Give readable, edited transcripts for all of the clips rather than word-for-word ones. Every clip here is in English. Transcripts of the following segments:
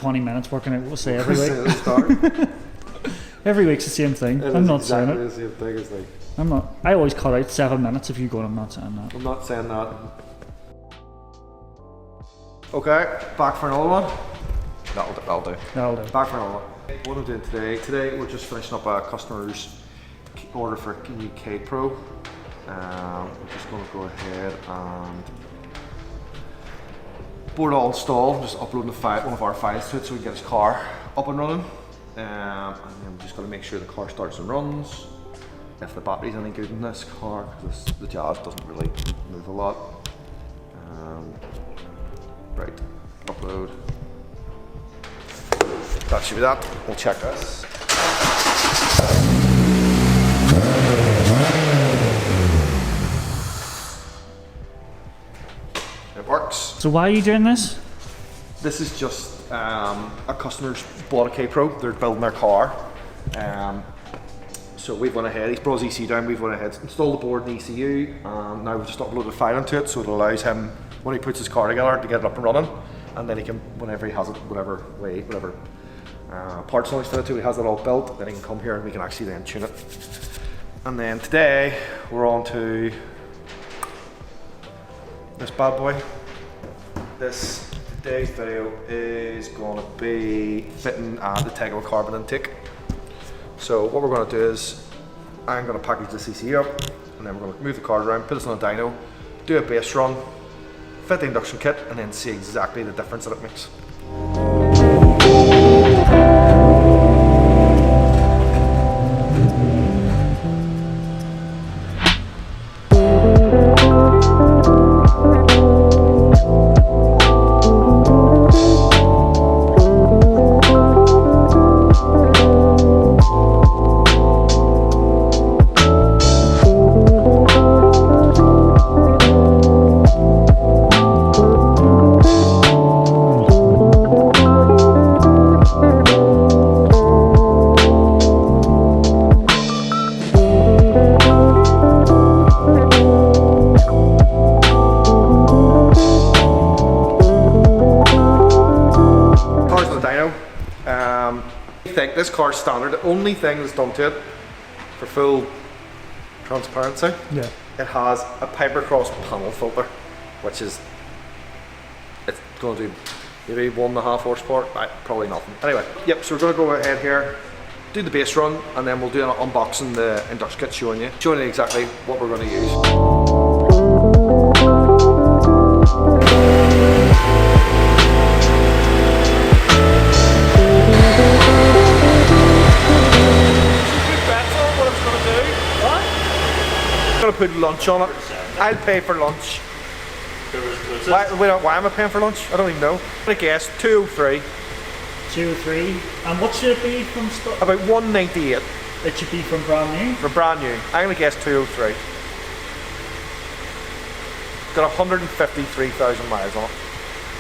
20 minutes working out, we'll say every week. At the start. Every week's the same thing. I'm not saying it. The same thing. It's like, I'm not. I always cut out 7 minutes if you go. I'm not saying that. I'm not saying that. Okay, back for another one. That'll do. That'll do. Back for another one. What I'm doing today. Today we're just finishing up a customer's order for a new EP3 Pro. We're just going to go ahead and board all installed. Just uploading one of our files to it so we can get his car up and running. And then we're just going to make sure the car starts and runs. If the battery's any good in this car, because the Jazz doesn't really move a lot. Right, upload. That should be that. We'll check this. It works. So why are you doing this? This is just a customer's bought a EP3 Pro. They're building their car. So we've went ahead, he's brought his ECU down, we've went ahead, installed the board and the ECU, and now we've just uploaded a file into it so it allows him, when he puts his car together, to get it up and running, and then he can, whenever he has it, whatever parts on his fitted to, he has it all built, then he can come here and we can actually then tune it. And then today, we're on to this bad boy. Today's video is going to be fitting the Tegiwa Carbon intake. So what we're going to do is, I'm going to package the ECU up, and then we're going to move the car around, put it on a dyno, do a base run, fit the induction kit, and then see exactly the difference that it makes. I think this car's standard. The only thing that's done to it, for full transparency, it has a Pipercross panel filter, which is, it's going to do maybe 1.5 horsepower, probably nothing. Anyway, yep, so we're going to go ahead here, do the base run, and then we'll do an unboxing the induction kit, showing you exactly what we're going to use. I'm going to put lunch on it. I'll pay for lunch. Why am I paying for lunch? I don't even know. I'm going to guess 203. 203. And what should it be from stock? About 198. It should be from brand new? From brand new. I'm going to guess 203. Got 153,000 miles on it.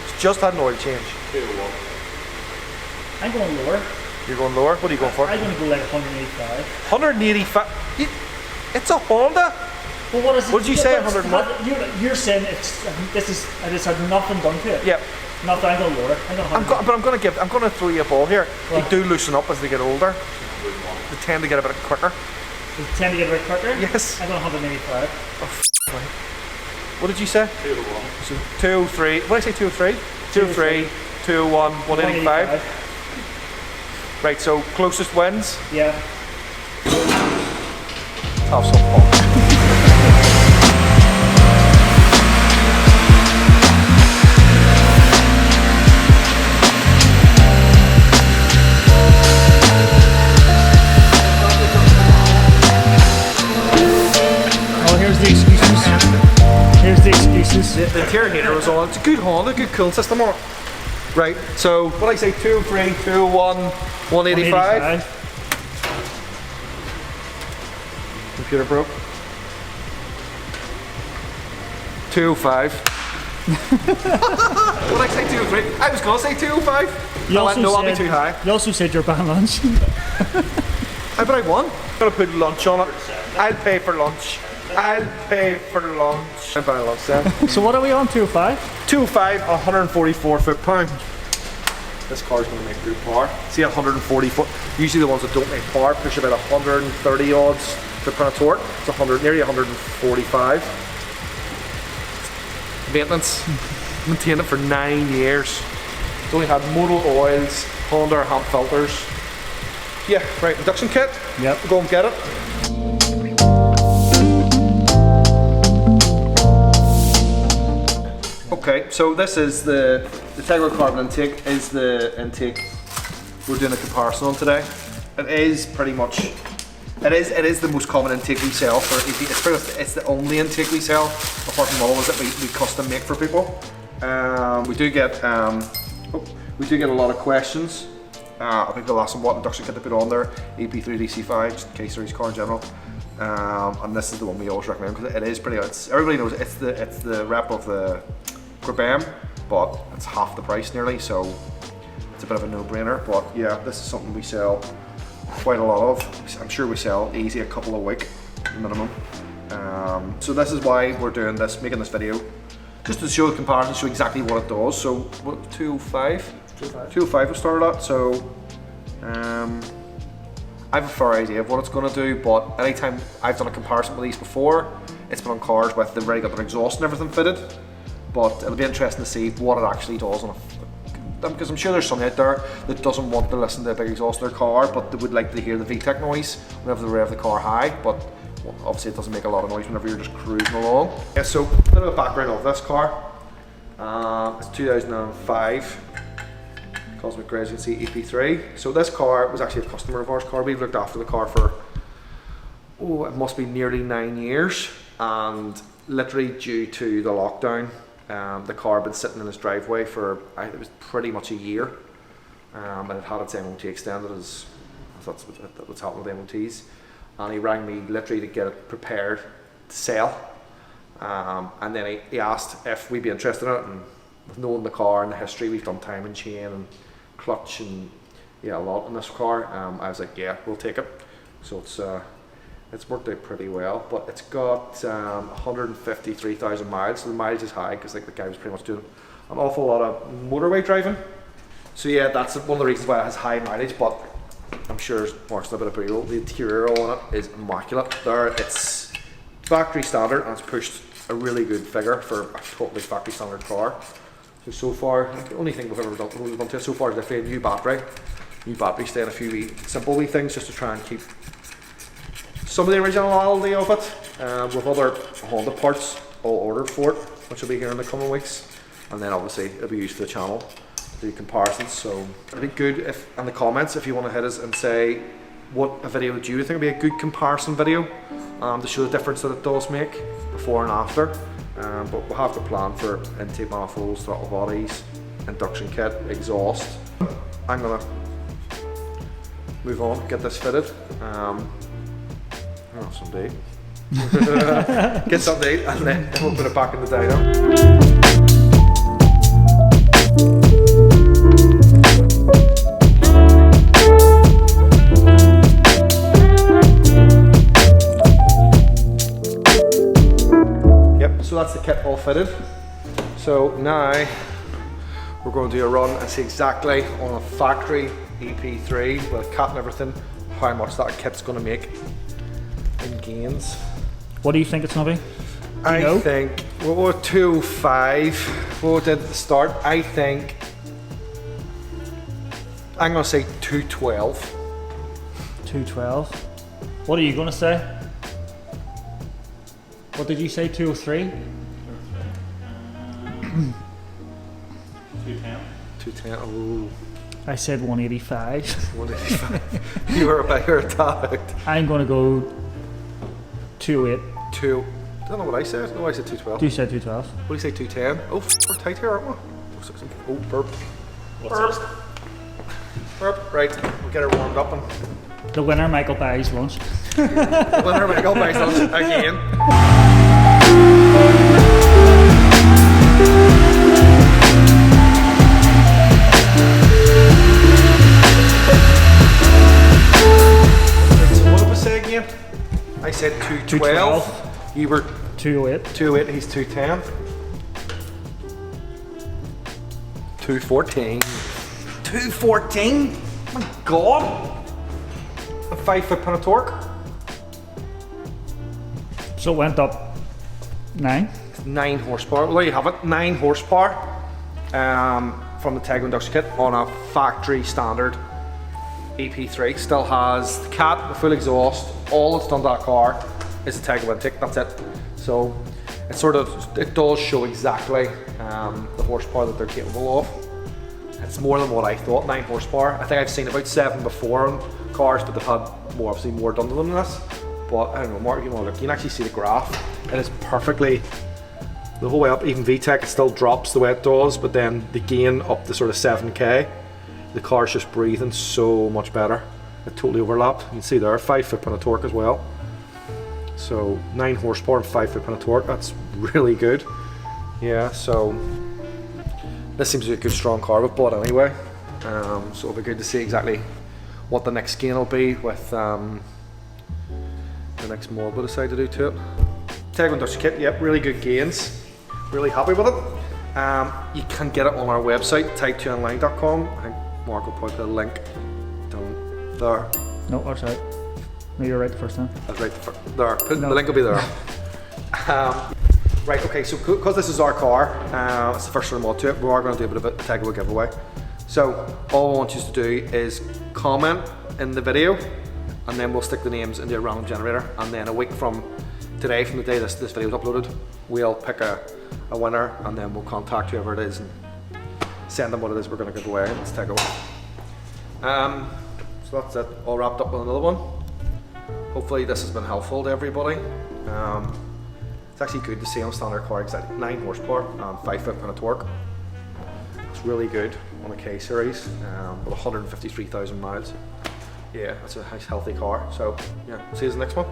It's just had an oil change. 201. I'm going lower. You're going lower? What are you going for? I'm going to go like 185. 185? It's a Honda? Well, what is it? What did you say? 100 what? You're saying it had nothing done to it. Yep. Nothing. I'm going lower. I'm going to throw you a ball here. What? They do loosen up as they get older. They tend to get a bit quicker. They tend to get a bit quicker? Yes. I'm going 185. Oh, what did you say? 201. So 203. What did I say? 203? 203, 201, 185. Right, so closest wins? Yeah. Have some fun. Oh, here's the excuses. Here's the excuses. The interior was on. It's a good Honda, good cooling system on it. Right, so what I say, 203, 201, 185. Computer broke. 205. What did I say, 203? I was going to say 205. No, I'll be too high. You also said you're buying lunch. But I won. I'm going to put lunch on it. I'll pay for lunch. I'll pay for lunch. I'm buying lunch then. So what are we on, 205? 205, 144 foot-pound. this car's going to make good power. See, 140 foot. Usually the ones that don't make power push about 130 odds to put a torque. It's 100, nearly 145. Maintenance. Maintained it for 9 years. It's only had modal oils, Honda Hamp filters. Yeah, right, induction kit. Yep. Go and get it. Okay, so this is the Tegiwa Carbon intake is the intake we're doing a comparison on today. It is pretty much, it is the most common intake we sell for EP. It's the only intake we sell, apart from others that we custom make for people. We do get a lot of questions. I think they'll ask them what induction kit to put on there, EP3 DC5, just K-series car in general. And this is the one we always recommend because it is pretty. Everybody knows it's the rep of the Grabam, but it's half the price nearly, so it's a bit of a no-brainer. But yeah, this is something we sell quite a lot of. I'm sure we sell easy a couple a week minimum. So this is why we're doing this, making this video, just to show the comparison, show exactly what it does. So what, 205? 205 we started at. So I have a fair idea of what it's going to do, but anytime I've done a comparison with these before, it's been on cars with they've already got their exhaust and everything fitted. But it'll be interesting to see what it actually does on a, because I'm sure there's somebody out there that doesn't want to listen to a big exhaust in their car, but they would like to hear the VTEC noise whenever they rev the car high. But well, obviously it doesn't make a lot of noise whenever you're just cruising along. Yeah, so a bit of a background of this car. It's 2005 Cosmic Residency EP3. So this car was actually a customer of ours car. We've looked after the car for, oh, it must be nearly 9 years, and literally due to the lockdown, the car had been sitting in his driveway for, it was pretty much a year, and it had its MOT extended, as that's what's happening with MOTs, and he rang me literally to get it prepared to sell, and then he asked if we'd be interested in it, and with knowing the car and the history, we've done time and chain and clutch and yeah, a lot in this car. I was like, yeah, we'll take it. So it's worked out pretty well, but it's got 153,000 miles, so the mileage is high because like the guy was pretty much doing an awful lot of motorway driving. So yeah, that's one of the reasons why it has high mileage, but I'm sure Mark's a bit of a the interior on it is immaculate. There, it's factory standard and it's pushed a really good figure for a totally factory standard car. So far, the only thing we've ever done to it so far is definitely a new battery stay and a few simple wee things just to try and keep some of the originality of it, with other Honda parts all ordered for it, which will be here in the coming weeks, and then obviously it'll be used for the channel to do comparisons. So it'd be good if in the comments if you want to hit us and say what a video do you think would be a good comparison video, to show the difference that it does make before and after. But we'll have to plan for intake manifolds, throttle bodies, induction kit, exhaust. I'm gonna move on, get this fitted. Oh, someday. Get something, and then we'll put it back in the dyno. Yep, so that's the kit all fitted. So now we're going to do a run and see exactly on a factory EP3 with a cat and everything how much that kit's going to make in gains. What do you think it's going to be? I think we're 205. What we did at the start, I think I'm going to say 212. 212. What are you going to say? What did you say? 203? 210. 210. Oh. I said 185. 185. You were a bigger attack. I'm going to go 208. I don't know what I said. No, I said 212. You said 212. What do you say, 210? Oh, we're tight here, aren't we? Oh, burp. What's burp. this? Burp. Right, we'll get her warmed up. And the winner, Michael, buys lunch. the winner, Michael, buys lunch again. What did we say again? I said 212. You were 208. 208, he's 210. 214. 214. My God. A 5 foot-pound of torque. So it went up 9. 9 horsepower. Well, there you have it. 9 horsepower from the Tegiwa induction kit on a factory standard EP3. Still has the cat, the full exhaust. All that's done to that car is the Tegiwa intake. That's it. So it does show exactly the horsepower that they're capable of. It's more than what I thought. 9 horsepower. I think I've seen about 7 before on cars, but they've had obviously more done to them than this. But I don't know, Mark, you want to look, you can actually see the graph. It is perfectly the whole way up. Even VTEC, it still drops the way it does, but then the gain up to sort of 7k, the car's just breathing so much better. It totally overlapped. You can see there, 5 foot-pound of torque as well. So 9 horsepower and 5 foot-pound of torque, that's really good. Yeah, so this seems to be a good strong car we've bought anyway. So it'll be good to see exactly what the next gain will be with the next mod we decide to do to it. Tegiwa induction kit, yep, really good gains. Really happy with it. You can get it on our website, type2online.com. I think Mark will probably put a link down there. No, that's right. No, you're right the first time. That's right, there. The link will be there. Right, okay, so because this is our car, it's the first sort of mod to it, we are going to do a bit of a Tegiwa giveaway. So all I want you to do is comment in the video, and then we'll stick the names into a random generator, and then a week from today, from the day this video is uploaded, we'll pick a winner, and then we'll contact whoever it is and send them what it is we're going to give away. Let's take it. So that's it, all wrapped up with another one. Hopefully this has been helpful to everybody. It's actually good to see on a standard car exactly 9 horsepower and 5 foot-pound of torque. It's really good on a K series with 153,000 miles. Yeah, that's a nice healthy car. So yeah, see you in the next one.